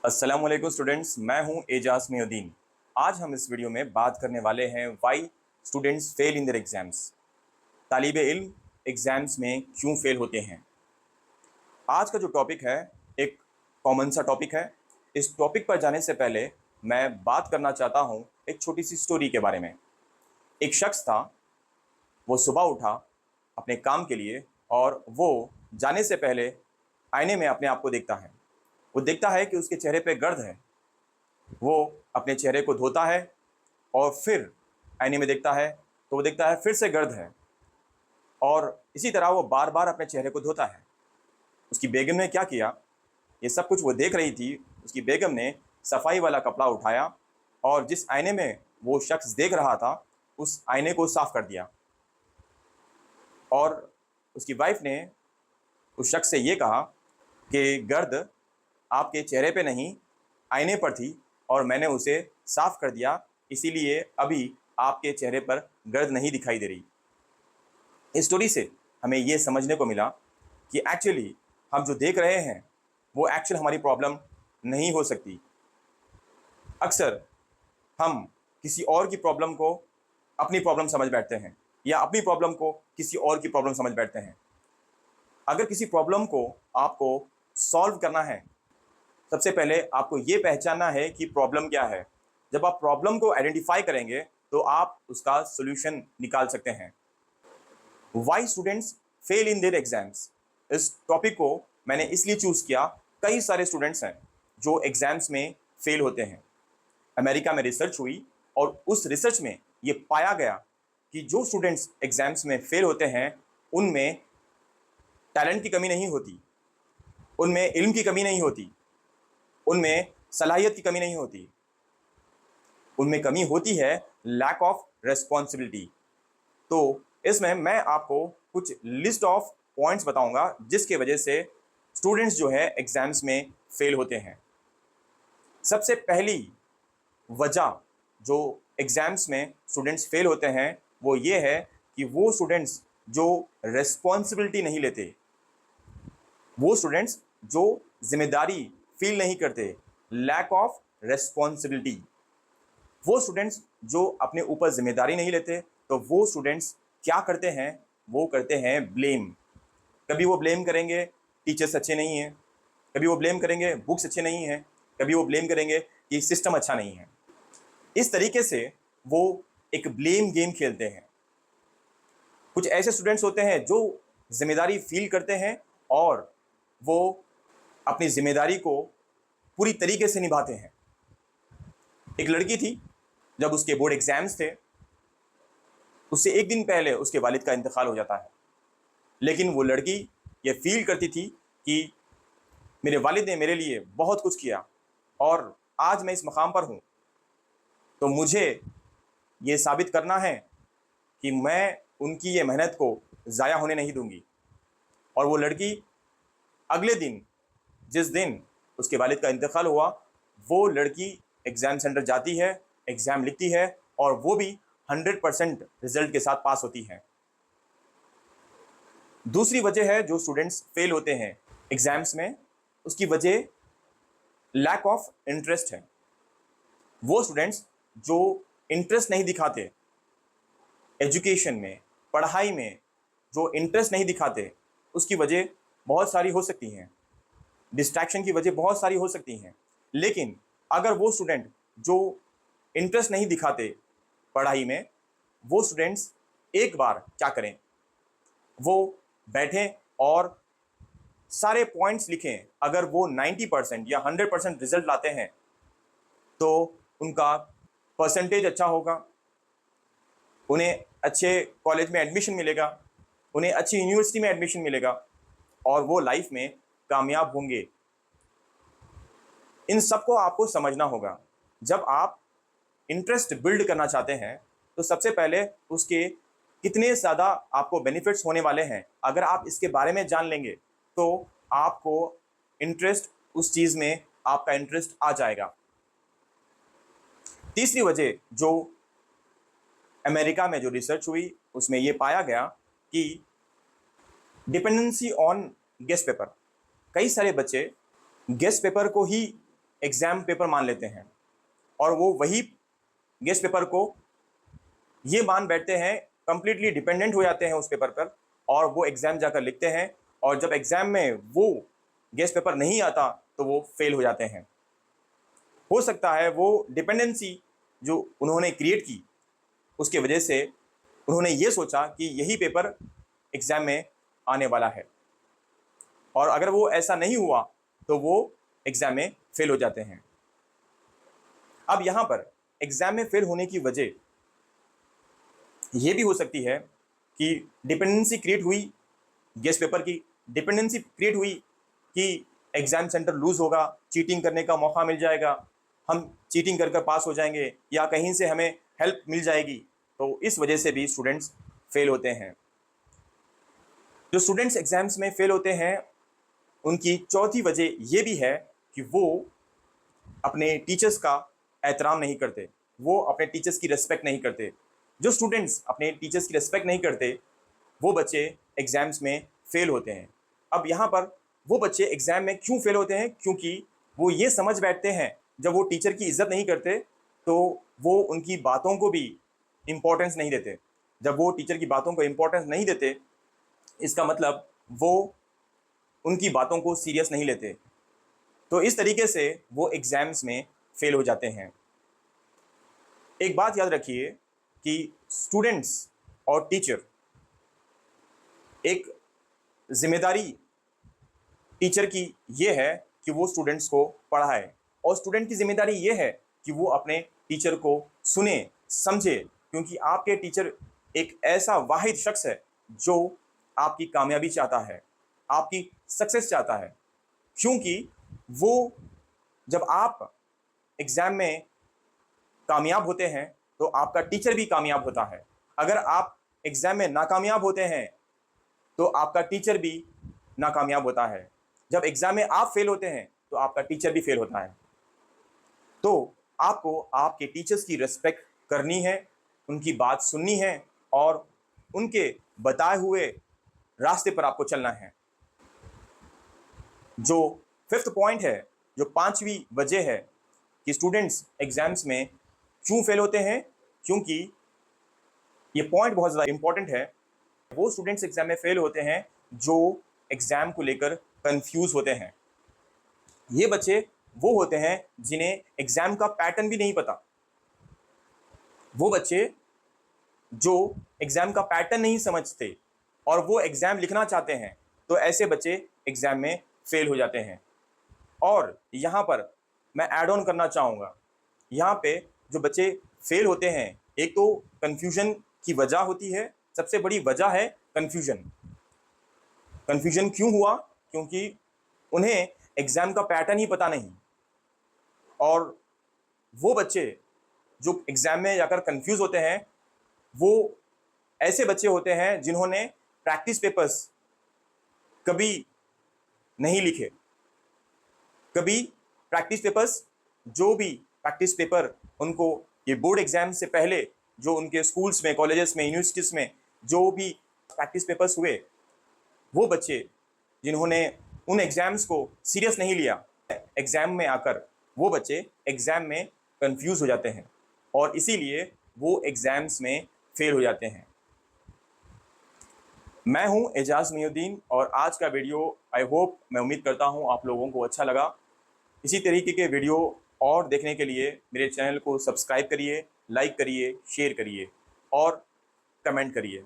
अस्सलाम वालेकुम स्टूडेंट्स, मैं हूं एजाज मियोदीन। आज हम इस वीडियो में बात करने वाले हैं why students fail in their exams. तालिबे इल्म एग्जाम्स में क्यों फेल होते हैं। आज का जो टॉपिक है एक कॉमन सा टॉपिक है। इस टॉपिक पर जाने से पहले मैं बात करना चाहता हूं एक छोटी सी स्टोरी के बारे में। एक शख्स था, वो सुबह उठा अपने काम के लिए और वो जाने से पहले आईने में अपने आप को देखता है। वो देखता है कि उसके चेहरे पे गर्द है। वो अपने चेहरे को धोता है और फिर आईने में देखता है तो वो देखता है फिर से गर्द है, और इसी तरह वो बार बार अपने चेहरे को धोता है। उसकी बेगम ने क्या किया, ये सब कुछ वो देख रही थी। उसकी बेगम ने सफाई वाला कपड़ा उठाया और जिस आईने में वो शख्स देख रहा था उस आईने को साफ कर दिया। और उसकी वाइफ ने उस शख्स से ये कहा कि गर्द आपके चेहरे पे नहीं आईने पर थी और मैंने उसे साफ कर दिया, इसीलिए अभी आपके चेहरे पर गर्द नहीं दिखाई दे रही। इस स्टोरी से हमें ये समझने को मिला कि एक्चुअली हम जो देख रहे हैं वो एक्चुअल हमारी प्रॉब्लम नहीं हो सकती। अक्सर हम किसी और की प्रॉब्लम को अपनी प्रॉब्लम समझ बैठते हैं या अपनी प्रॉब्लम को किसी और की प्रॉब्लम समझ बैठते हैं। अगर किसी प्रॉब्लम को आपको सॉल्व करना है, सबसे पहले आपको ये पहचानना है कि प्रॉब्लम क्या है। जब आप प्रॉब्लम को आइडेंटिफाई करेंगे तो आप उसका सोल्यूशन निकाल सकते हैं। Why students fail in their exams, इस टॉपिक को मैंने इसलिए चूज किया, कई सारे स्टूडेंट्स हैं जो एग्जाम्स में फेल होते हैं। अमेरिका में रिसर्च हुई और उस रिसर्च में ये पाया गया कि जो स्टूडेंट्स एग्जाम्स में फेल होते हैं उनमें टैलेंट की कमी नहीं होती, उनमें इल्म की कमी नहीं होती, उनमें सलाहियत की कमी नहीं होती, उनमें कमी होती है लैक ऑफ रेस्पॉन्सिबिलिटी। तो इसमें मैं आपको कुछ लिस्ट ऑफ पॉइंट्स बताऊंगा जिसके वजह से स्टूडेंट्स जो है एग्जाम्स में फेल होते हैं। सबसे पहली वजह जो एग्जाम्स में स्टूडेंट्स फेल होते हैं वो ये है कि वो स्टूडेंट्स जो रेस्पॉन्सिबिलिटी नहीं लेते, वो स्टूडेंट्स जो जिम्मेदारी फील नहीं करते, लैक ऑफ रेस्पॉन्सिबिलिटी। वो स्टूडेंट्स जो अपने ऊपर जिम्मेदारी नहीं लेते, तो वो स्टूडेंट्स क्या करते हैं, वो करते हैं ब्लेम। कभी वो ब्लेम करेंगे टीचर्स अच्छे नहीं हैं, कभी वो ब्लेम करेंगे बुक्स अच्छे नहीं हैं, कभी वो ब्लेम करेंगे कि सिस्टम अच्छा नहीं है। इस तरीके से वो एक ब्लेम गेम खेलते हैं। कुछ ऐसे स्टूडेंट्स होते हैं जो जिम्मेदारी फील करते हैं और वो अपनी जिम्मेदारी को पूरी तरीके से निभाते हैं। एक लड़की थी, जब उसके बोर्ड एग्जाम्स थे उससे एक दिन पहले उसके वालिद का इंतकाल हो जाता है। लेकिन वो लड़की ये फील करती थी कि मेरे वालिद ने मेरे लिए बहुत कुछ किया और आज मैं इस मकाम पर हूँ, तो मुझे ये साबित करना है कि मैं उनकी ये मेहनत को ज़ाया होने नहीं दूंगी। और वो लड़की अगले दिन, जिस दिन उसके वालिद का इंतकाल हुआ, वो लड़की एग्ज़ाम सेंटर जाती है, एग्ज़ाम लिखती है और वो भी 100% रिजल्ट के साथ पास होती है। दूसरी वजह है जो स्टूडेंट्स फेल होते हैं एग्जाम्स में, उसकी वजह लैक ऑफ इंटरेस्ट है। वो स्टूडेंट्स जो इंटरेस्ट नहीं दिखाते एजुकेशन में, पढ़ाई में, जो इंटरेस्ट नहीं दिखाते, उसकी वजह बहुत सारी हो सकती हैं, डिस्ट्रैक्शन की वजह बहुत सारी हो सकती हैं। लेकिन अगर वो स्टूडेंट जो इंटरेस्ट नहीं दिखाते पढ़ाई में, वो स्टूडेंट्स एक बार क्या करें, वो बैठें और सारे पॉइंट्स लिखें। अगर वो 90% या 100% रिजल्ट लाते हैं तो उनका परसेंटेज अच्छा होगा, उन्हें अच्छे कॉलेज में एडमिशन मिलेगा, उन्हें अच्छी यूनिवर्सिटी में एडमिशन मिलेगा और वो लाइफ में कामयाब होंगे। इन सबको आपको समझना होगा। जब आप इंटरेस्ट बिल्ड करना चाहते हैं तो सबसे पहले उसके कितने ज़्यादा आपको बेनिफिट्स होने वाले हैं, अगर आप इसके बारे में जान लेंगे तो आपको इंटरेस्ट, उस चीज़ में आपका इंटरेस्ट आ जाएगा। तीसरी वजह जो अमेरिका में जो रिसर्च हुई उसमें यह पाया गया कि डिपेंडेंसी ऑन गेस्ट पेपर। कई सारे बच्चे गेस्ट पेपर को ही एग्ज़ाम पेपर मान लेते हैं और वो वही गेस्ट पेपर को ये मान बैठते हैं, कंप्लीटली डिपेंडेंट हो जाते हैं उस पेपर पर और वो एग्ज़ाम जाकर लिखते हैं और जब एग्ज़ाम में वो गेस्ट पेपर नहीं आता तो वो फेल हो जाते हैं। हो सकता है वो डिपेंडेंसी जो उन्होंने क्रिएट की उसके वजह से उन्होंने ये सोचा कि यही पेपर एग्ज़ाम में आने वाला है और अगर वो ऐसा नहीं हुआ तो वो एग्ज़ाम में फेल हो जाते हैं। अब यहाँ पर एग्ज़ाम में फेल होने की वजह ये भी हो सकती है कि डिपेंडेंसी क्रिएट हुई, गेस्ट पेपर की डिपेंडेंसी क्रिएट हुई कि एग्ज़ाम सेंटर लूज़ होगा, चीटिंग करने का मौका मिल जाएगा, हम चीटिंग कर कर पास हो जाएंगे या कहीं से हमें हेल्प मिल जाएगी, तो इस वजह से भी स्टूडेंट्स फेल होते हैं। जो स्टूडेंट्स एग्ज़ाम्स में फेल होते हैं उनकी चौथी वजह ये भी है कि वो अपने टीचर्स का एहतराम नहीं करते, वो अपने टीचर्स की रिस्पेक्ट नहीं करते। जो स्टूडेंट्स अपने टीचर्स की रिस्पेक्ट नहीं करते वो बच्चे एग्ज़ाम्स में फ़ेल होते हैं। अब यहाँ पर वो बच्चे एग्ज़ाम में क्यों फ़ेल होते हैं? क्योंकि वो ये समझ बैठते हैं जब वो टीचर की इज़्ज़त नहीं करते तो वो उनकी बातों को भी इम्पोर्टेंस नहीं देते। जब वो टीचर की बातों को इम्पोर्टेंस नहीं देते इसका मतलब वो उनकी बातों को सीरियस नहीं लेते। तो इस तरीके से वो एग्ज़ाम्स में फ़ेल हो जाते हैं। एक बात याद रखिए कि स्टूडेंट्स और टीचर एक ज़िम्मेदारी टीचर की ये है कि वो स्टूडेंट्स को पढ़ाए और स्टूडेंट की ज़िम्मेदारी ये है कि वो अपने टीचर को सुने, समझे, क्योंकि आपके टीचर एक ऐसा वाहिद शख्स है जो आपकी कामयाबी चाहता है, आपकी सक्सेस चाहता है। क्योंकि वो जब आप एग्ज़ाम में कामयाब होते हैं तो आपका टीचर भी कामयाब होता है। अगर आप एग्ज़ाम में नाकामयाब होते हैं तो आपका टीचर भी नाकामयाब होता है। जब एग्ज़ाम में आप फेल होते हैं तो आपका टीचर भी फेल होता है। तो आपको आपके टीचर्स की रिस्पेक्ट करनी है, उनकी बात सुननी है और उनके बताए हुए रास्ते पर आपको चलना है। जो फिफ्थ पॉइंट है, जो पांचवी वजह है कि स्टूडेंट्स एग्ज़ाम्स में क्यों फेल होते हैं, क्योंकि ये पॉइंट बहुत ज़्यादा इंपॉर्टेंट है। वो स्टूडेंट्स एग्ज़ाम में फेल होते हैं जो एग्ज़ाम को लेकर कंफ्यूज होते हैं। ये बच्चे वो होते हैं जिन्हें एग्ज़ाम का पैटर्न भी नहीं पता। वो बच्चे जो एग्ज़ाम का पैटर्न नहीं समझते और वो एग्ज़ाम लिखना चाहते हैं, तो ऐसे बच्चे एग्ज़ाम में फेल हो जाते हैं। और यहाँ पर मैं ऐड ऑन करना चाहूँगा, यहाँ पे जो बच्चे फेल होते हैं, एक तो कन्फ्यूजन की वजह होती है, सबसे बड़ी वजह है कन्फ्यूजन। कन्फ्यूजन क्यों हुआ? क्योंकि उन्हें एग्ज़ाम का पैटर्न ही पता नहीं। और वो बच्चे जो एग्ज़ाम में जाकर कन्फ्यूज़ होते हैं वो ऐसे बच्चे होते हैं जिन्होंने प्रैक्टिस पेपर्स कभी नहीं लिखे। कभी प्रैक्टिस पेपर्स, जो भी प्रैक्टिस पेपर उनको ये बोर्ड एग्ज़ाम से पहले जो उनके स्कूल्स में, कॉलेजेस में, यूनिवर्सिटीज़ में जो भी प्रैक्टिस पेपर्स हुए, वो बच्चे जिन्होंने उन एग्ज़ाम्स को सीरियस नहीं लिया, एग्ज़ाम में आकर वो बच्चे एग्ज़ाम में कंफ्यूज हो जाते हैं और इसीलिए वो एग्ज़ाम्स में फेल हो जाते हैं। मैं हूं एजाज़ मोइनुद्दीन और आज का वीडियो मैं उम्मीद करता हूं आप लोगों को अच्छा लगा। इसी तरीके के वीडियो और देखने के लिए मेरे चैनल को सब्सक्राइब करिए, लाइक करिए, शेयर करिए और कमेंट करिए।